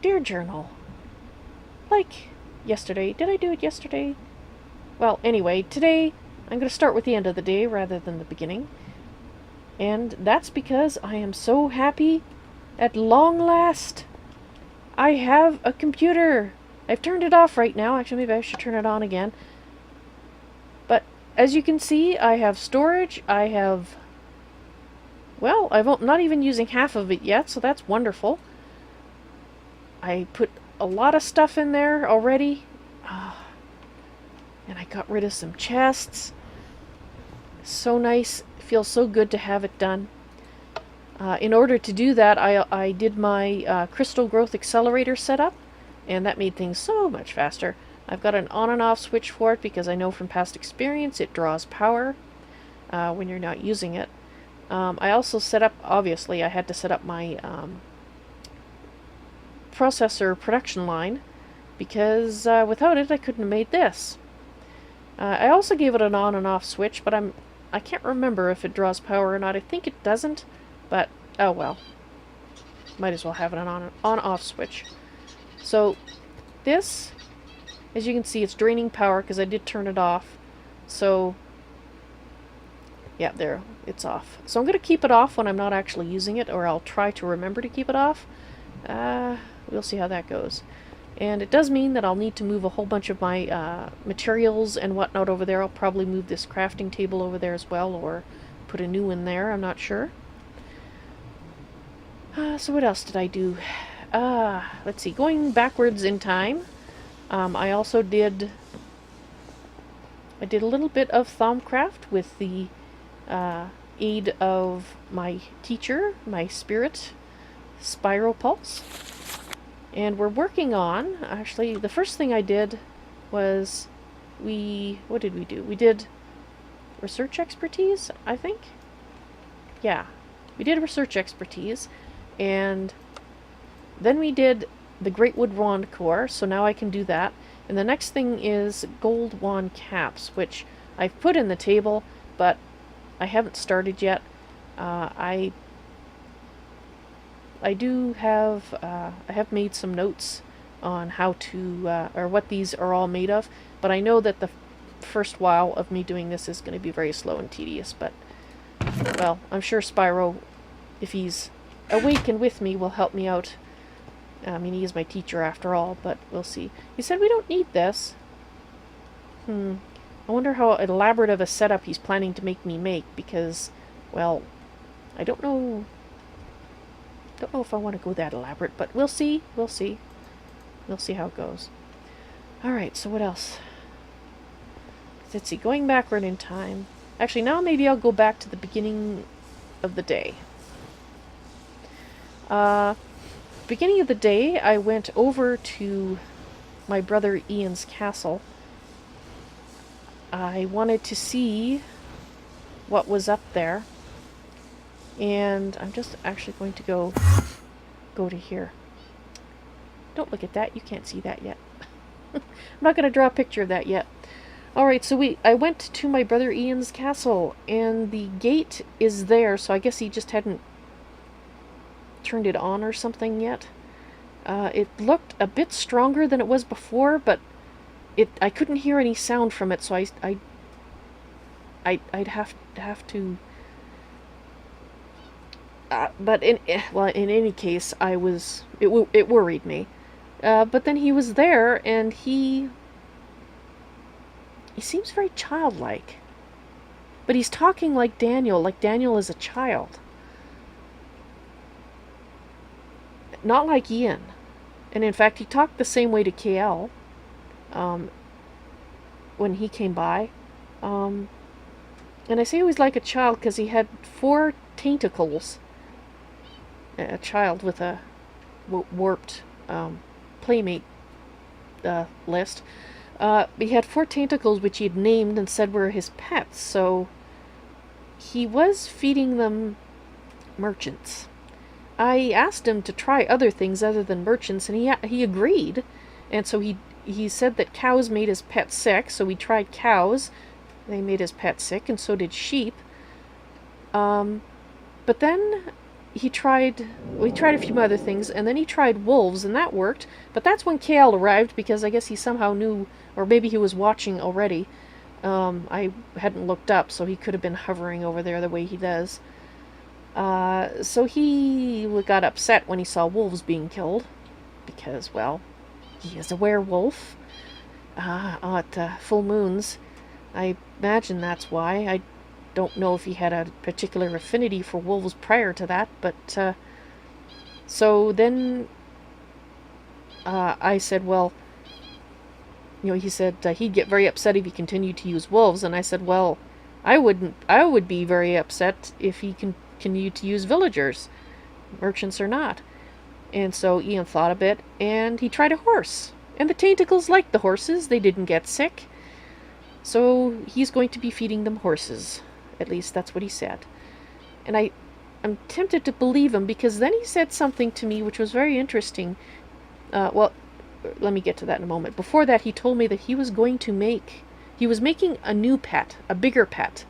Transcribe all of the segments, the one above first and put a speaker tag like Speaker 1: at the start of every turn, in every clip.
Speaker 1: dear journal. Like yesterday. Did I do it yesterday? Well, anyway, today I'm going to start with the end of the day rather than the beginning. And that's because I am so happy. At long last, I have a computer. I've turned it off right now. Actually, maybe I should turn it on again. But as you can see, I have storage. I have... Well, I'm not even using half of it yet, so that's wonderful. I put a lot of stuff in there already. And I got rid of some chests. So nice. It feels so good to have it done. In order to do that, I did my crystal growth accelerator setup, and that made things so much faster. I've got an on and off switch for it because I know from past experience it draws power when you're not using it. I also set up, obviously, I had to set up my processor production line because without it I couldn't have made this. I also gave it an on and off switch, but I can't remember if it draws power or not. I think it doesn't, but oh well. Might as well have it an on-off switch. So this, as you can see, it's draining power because I did turn it off. So yeah, there, it's off. So I'm going to keep it off when I'm not actually using it, or I'll try to remember to keep it off. We'll see how that goes. And it does mean that I'll need to move a whole bunch of my materials and whatnot over there. I'll probably move this crafting table over there as well, or put a new one there, I'm not sure. So what else did I do? Let's see, going backwards in time, I also did a little bit of Thaumcraft with the aid of my teacher, my spirit, Spiral Pulse. And we're working on, actually, the first thing I did was, what did we do? We did research expertise, I think? Yeah, we did research expertise, and then we did the Great Wood Wand Core, so now I can do that. And the next thing is Gold Wand Caps, which I've put in the table, but I haven't started yet. I do have, I have made some notes on how to, or what these are all made of, but I know that the first while of me doing this is going to be very slow and tedious, but, well, I'm sure Spyro, if he's awake and with me, will help me out. I mean, he is my teacher after all, but we'll see. He said we don't need this. I wonder how elaborate of a setup he's planning to make me make, because, well, I don't know if I want to go that elaborate, but we'll see. We'll see how it goes. Alright, so what else? Let's see, going backward in time. Actually, now maybe I'll go back to the beginning of the day. Beginning of the day, I went over to my brother Ian's castle. I wanted to see what was up there. And I'm just actually going to go to here. Don't look at that. You can't see that yet. I'm not going to draw a picture of that yet. Alright, so I went to my brother Ian's castle, and the gate is there, so I guess he just hadn't turned it on or something yet. It looked a bit stronger than it was before, but I couldn't hear any sound from it, so I'd have to... but in any case, it worried me. But then he was there, and he seems very childlike. But he's talking like Daniel is a child. Not like Ian. And in fact, he talked the same way to Kael when he came by. And I say he was like a child because he had 4 tentacles. A child with a warped playmate list. He had 4 tentacles which he had named and said were his pets, so he was feeding them merchants. I asked him to try other things other than merchants, and he agreed. And so he said that cows made his pet sick, so we tried cows. They made his pet sick, and so did sheep. But then we tried a few other things, and then he tried wolves, and that worked. But that's when Kael arrived, because I guess he somehow knew, or maybe he was watching already. I hadn't looked up, so he could have been hovering over there the way he does. So he got upset when he saw wolves being killed, because, well, he is a werewolf. At full moons. I imagine that's why. I don't know if he had a particular affinity for wolves prior to that, but, so then, I said, well, he said he'd get very upset if he continued to use wolves, and I said, well, I would be very upset if he continued to use villagers, merchants or not. And so Ian thought a bit, and he tried a horse. And the tentacles liked the horses, they didn't get sick. So he's going to be feeding them horses. At least that's what he said. And I'm tempted to believe him, because then he said something to me which was very interesting. Well, let me get to that in a moment. Before that, he told me that he was making a new pet, a bigger pet.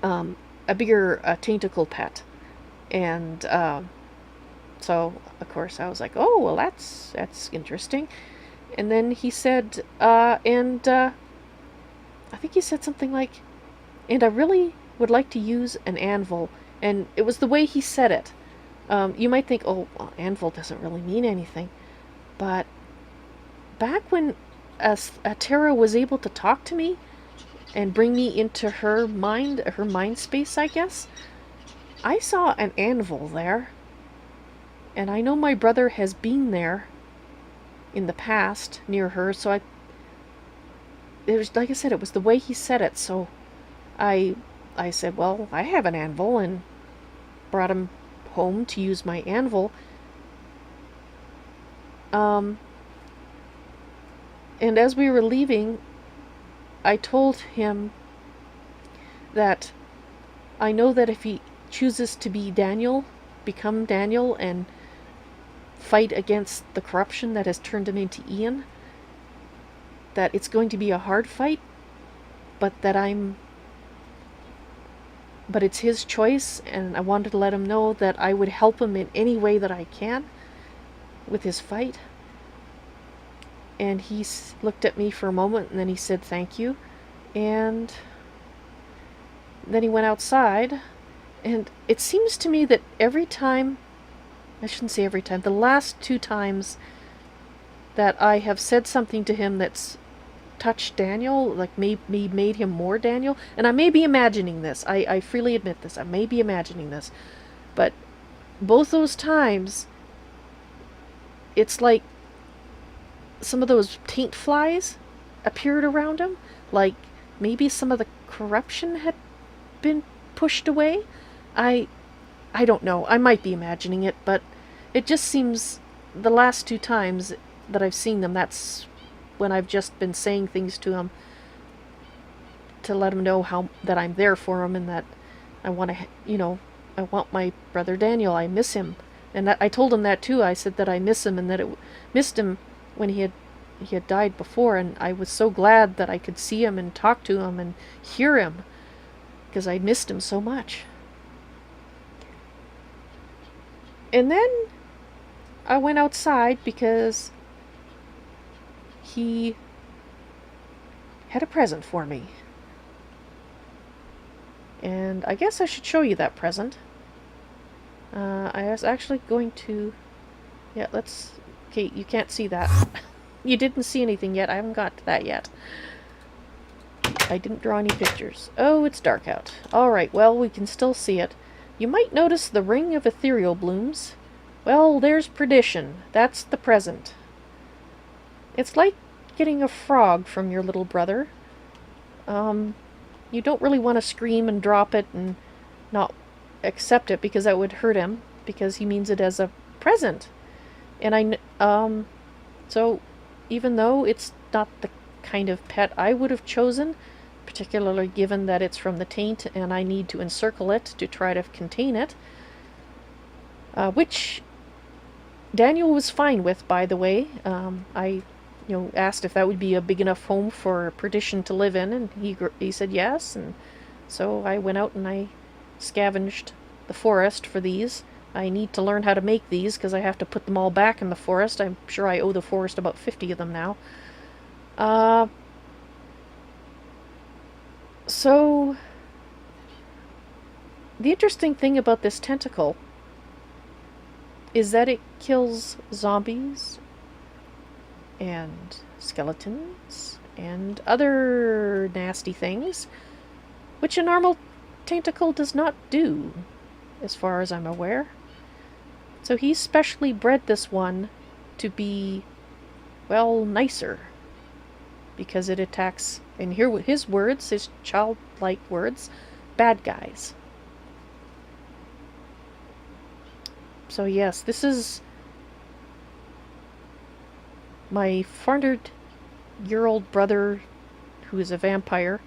Speaker 1: A bigger tentacle pet. And, so, of course, I was like, oh, well, that's interesting. And then he said, I think he said something like, and I really would like to use an anvil. And it was the way he said it. You might think, oh, well, anvil doesn't really mean anything. But back when Atera was able to talk to me and bring me into her mind space, I guess, I saw an anvil there. And I know my brother has been there in the past near her, so it was, like I said, it was the way he said it. So I said, well, I have an anvil, and brought him home to use my anvil. And as we were leaving, I told him that I know that if he chooses to become Daniel, and fight against the corruption that has turned him into Ian, that it's going to be a hard fight, but it's his choice, and I wanted to let him know that I would help him in any way that I can with his fight. And he looked at me for a moment, and then he said thank you, and then he went outside. And it seems to me that every time, I shouldn't say every time, the last 2 times that I have said something to him that's touched Daniel, like made him more Daniel, and I may be imagining this, I freely admit this, I may be imagining this, but both those times, it's like some of those taint flies appeared around him, like maybe some of the corruption had been pushed away. I don't know. I might be imagining it, but it just seems the last 2 times that I've seen them, that's when I've just been saying things to him to let him know that I'm there for him, and that I want to, I want my brother Daniel. I miss him. And I told him that too. I said that I miss him, and that missed him when he had died before, and I was so glad that I could see him and talk to him and hear him, because I missed him so much. And then I went outside because he had a present for me. And I guess I should show you that present. I was actually going to... Yeah, okay, you can't see that. You didn't see anything yet. I haven't got to that yet. I didn't draw any pictures. Oh, it's dark out. Alright, well, we can still see it. You might notice the ring of ethereal blooms. Well, there's perdition. That's the present. It's like getting a frog from your little brother. You don't really want to scream and drop it and not accept it, because that would hurt him, because he means it as a present. And so even though it's not the kind of pet I would have chosen, particularly given that it's from the taint and I need to encircle it to try to contain it, which Daniel was fine with, by the way. I asked if that would be a big enough home for Perdition to live in, and he said yes, and so I went out and I scavenged the forest for these. I need to learn how to make these because I have to put them all back in the forest. I'm sure I owe the forest about 50 of them now. So, the interesting thing about this tentacle is that it kills zombies and skeletons and other nasty things, which a normal tentacle does not do, as far as I'm aware. So he's specially bred this one to be, well, nicer, because it attacks, and here with his words, his childlike words, bad guys. So yes, this is my 400-year-old brother, who is a vampire,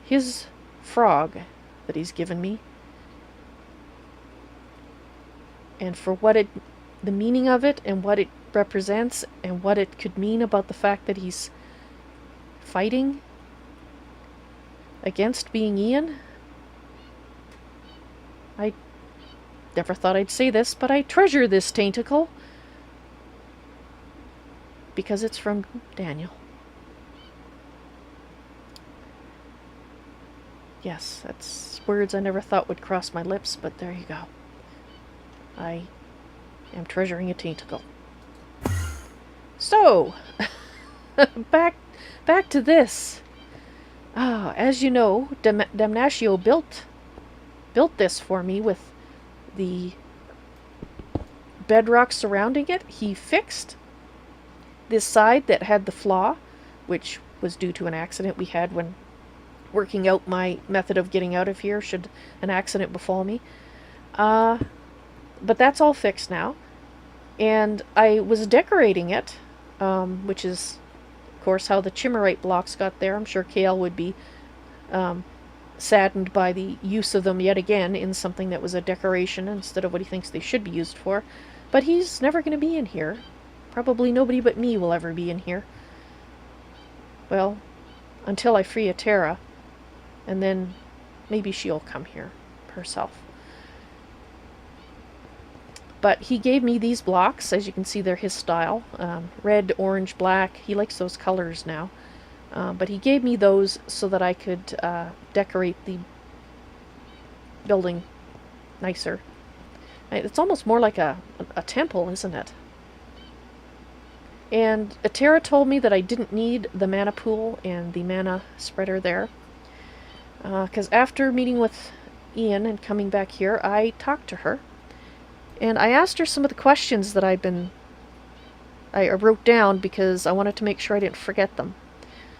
Speaker 1: his frog that he's given me. And for what the meaning of it, and what it represents, and what it could mean about the fact that he's fighting against being Ian. I never thought I'd say this, but I treasure this tentacle because it's from Daniel. Yes, that's words I never thought would cross my lips, but there you go. I am treasuring a tentacle. So, back to this. As you know, Damnatio built this for me with the bedrock surrounding it. He fixed this side that had the flaw, which was due to an accident we had when working out my method of getting out of here should an accident befall me. But that's all fixed now. And I was decorating it, which is, of course, how the Chimmerite blocks got there. I'm sure Kael would be saddened by the use of them yet again in something that was a decoration instead of what he thinks they should be used for. But he's never going to be in here. Probably nobody but me will ever be in here. Well, until I free Atera, and then maybe she'll come here herself. But he gave me these blocks. As you can see, they're his style. Red, orange, black. He likes those colors now. But he gave me those so that I could decorate the building nicer. It's almost more like a temple, isn't it? And Atera told me that I didn't need the mana pool and the mana spreader there. Because after meeting with Ian and coming back here, I talked to her. And I asked her some of the questions that I wrote down because I wanted to make sure I didn't forget them.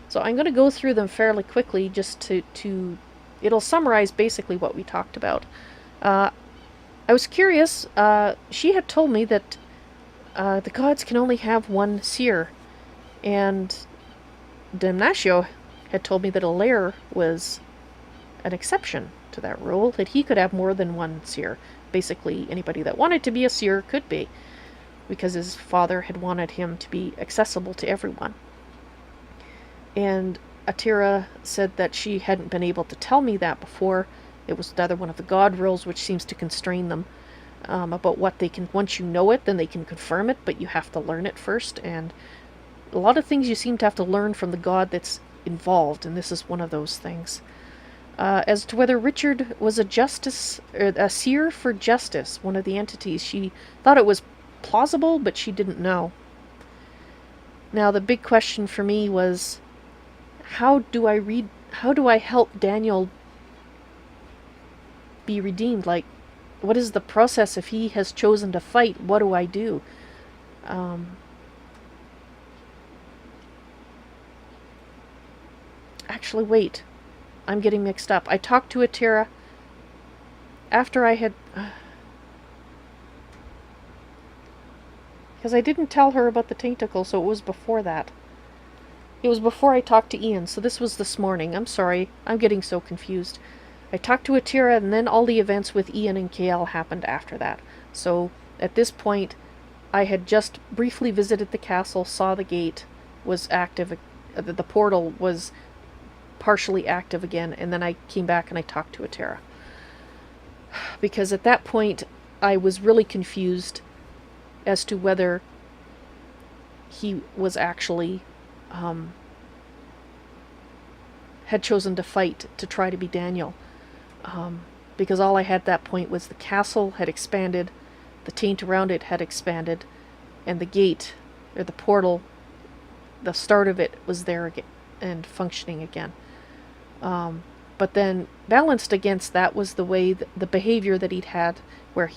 Speaker 1: So I'm going to go through them fairly quickly just to it'll summarize basically what we talked about. I was curious. She had told me that the gods can only have one seer, and Damnatio had told me that a lair was an exception to that rule, that he could have more than one seer. Basically, anybody that wanted to be a seer could be, because his father had wanted him to be accessible to everyone. And Atera said that she hadn't been able to tell me that before. It was another one of the god rules which seems to constrain them about what they can. Once you know it, then they can confirm it, but you have to learn it first. And a lot of things you seem to have to learn from the god that's involved, and this is one of those things. As to whether Richard was a seer for justice, one of the entities, she thought it was plausible, but she didn't know. Now, the big question for me was, how do I help Daniel be redeemed? Like, what is the process if he has chosen to fight? What do I do? Actually, wait. I'm getting mixed up. I talked to Atera after I had... because I didn't tell her about the tentacle, so it was before that. It was before I talked to Ian, so this was this morning. I'm sorry. I'm getting so confused. I talked to Atera, and then all the events with Ian and Kael happened after that. So, at this point, I had just briefly visited the castle, saw the gate was active, the portal was partially active again, and then I came back and I talked to Atera. because at that point I was really confused as to whether he was actually had chosen to fight to try to be Daniel. Because all I had at that point was the castle had expanded, the taint around it had expanded, and the gate, or the portal, the start of it was there again and functioning again. But then balanced against that was the way, the behavior that he'd had, where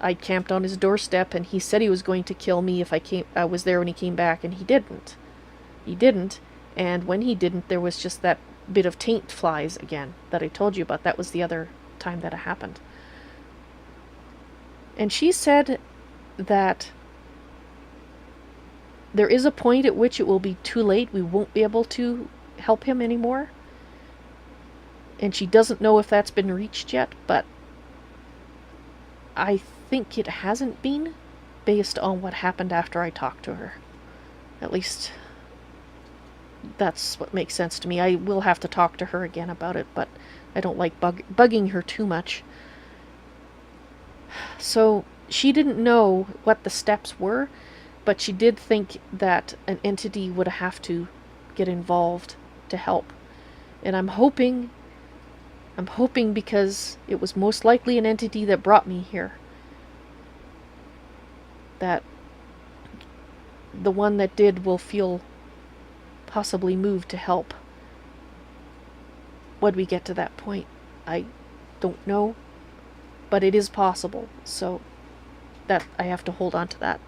Speaker 1: I camped on his doorstep and he said he was going to kill me if I was there when he came back, and he didn't. He didn't, and when he didn't, there was just that bit of taint flies again that I told you about. That was the other time that it happened. And she said that there is a point at which it will be too late. We won't be able to help him anymore. And she doesn't know if that's been reached yet, but I think it hasn't been, based on what happened after I talked to her. At least that's what makes sense to me. I will have to talk to her again about it, but I don't like bugging her too much. So she didn't know what the steps were, but she did think that an entity would have to get involved to help. And I'm hoping because it was most likely an entity that brought me here, that the one that did will feel possibly moved to help when we get to that point. I don't know, but it is possible, so that I have to hold on to that.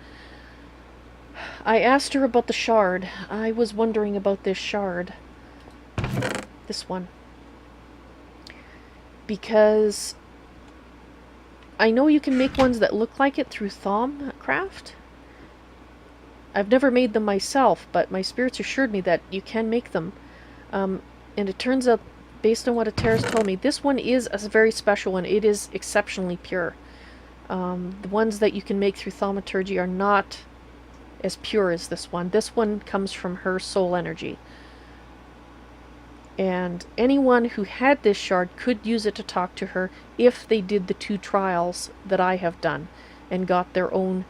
Speaker 1: I asked her about the shard. I was wondering about this shard. This one. Because I know you can make ones that look like it through Thaumcraft. I've never made them myself, but my spirits assured me that you can make them. And it turns out, based on what Atera's told me, this one is a very special one. It is exceptionally pure. The ones that you can make through thaumaturgy are not as pure as this one. This one comes from her soul energy. And anyone who had this shard could use it to talk to her if they did the 2 trials that I have done and got their own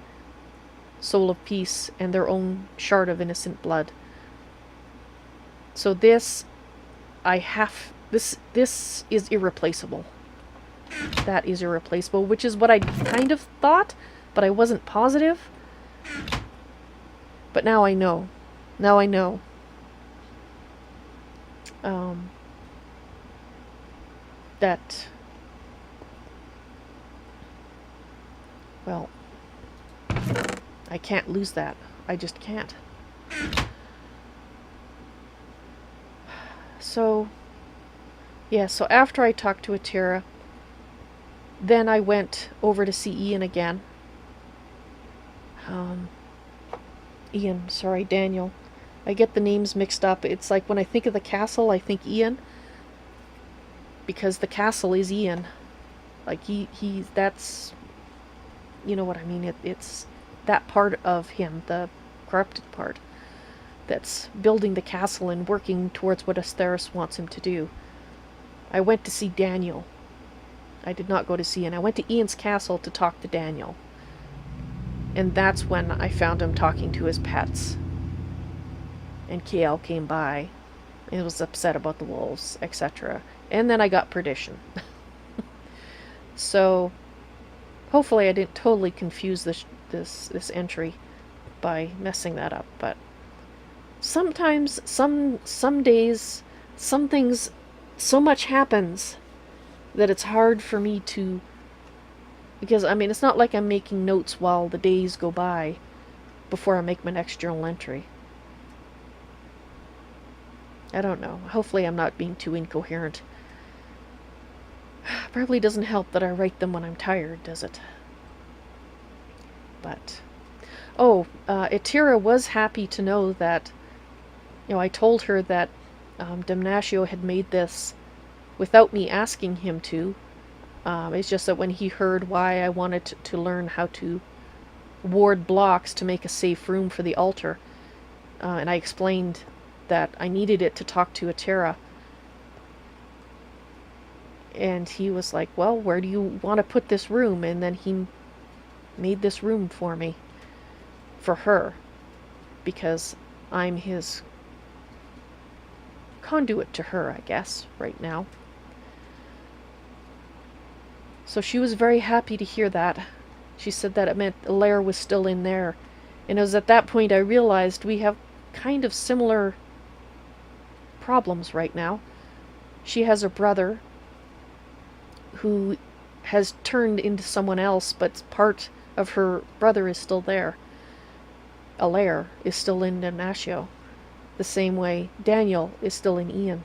Speaker 1: soul of peace and their own shard of innocent blood. So this is irreplaceable. That is irreplaceable, which is what I kind of thought, but I wasn't positive. But now I know. Now I know. That, well, I can't lose that. I just can't. So, yeah, so after I talked to Atera, then I went over to see Ian again. Daniel. I get the names mixed up. It's like when I think of the castle, I think Ian. Because the castle is Ian. Like, that's, you know what I mean? It's that part of him, the corrupted part, that's building the castle and working towards what Astharus wants him to do. I went to see Daniel. I did not go to see Ian. I went to Ian's castle to talk to Daniel. And that's when I found him talking to his pets. And Kael came by and was upset about the wolves, etc. And then I got perdition. So, hopefully I didn't totally confuse this entry by messing that up. But sometimes, some days, some things, so much happens that it's hard for me to... Because, I mean, it's not like I'm making notes while the days go by before I make my next journal entry. I don't know. Hopefully I'm not being too incoherent. Probably doesn't help that I write them when I'm tired, does it? But... Oh, Atera was happy to know that... You know, I told her that Damnatio had made this without me asking him to. It's just that when he heard why I wanted to learn how to ward blocks to make a safe room for the altar, and I explained that I needed it to talk to Atera, And he was like, well, where do you want to put this room? And then he made this room for me. For her. Because I'm his conduit to her, I guess, right now. So she was very happy to hear that. She said that it meant the lair was still in there. And it was at that point I realized we have kind of similar problems right now. She has a brother who has turned into someone else, but part of her brother is still there. A lair is still in Damnatio, the same way Daniel is still in Ian.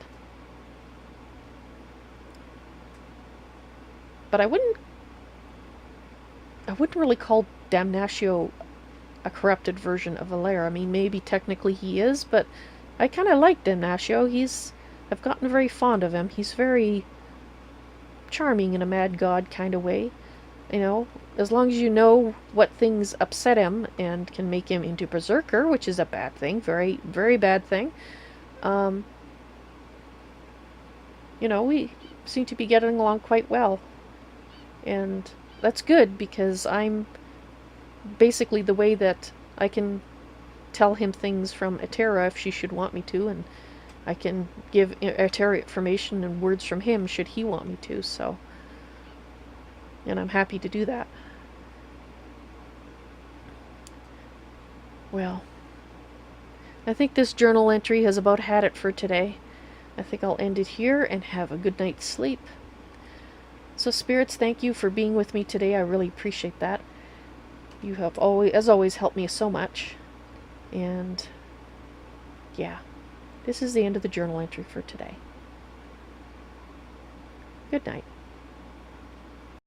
Speaker 1: But I wouldn't really call Damnatio a corrupted version of a lair. I mean, maybe technically he is, but I kind of like Damnatio. I've gotten very fond of him. He's very charming in a mad god kind of way. You know, as long as you know what things upset him and can make him into berserker, which is a bad thing, very, very bad thing. You know, we seem to be getting along quite well. And that's good, because I'm basically the way that I can tell him things from Atera if she should want me to, and I can give Atera information and words from him should he want me to, so. And I'm happy to do that. Well, I think this journal entry has about had it for today. I think I'll end it here and have a good night's sleep. So spirits, thank you for being with me today. I really appreciate that. You have always, as always, helped me so much. And yeah, this is the end of the journal entry for today. Good night.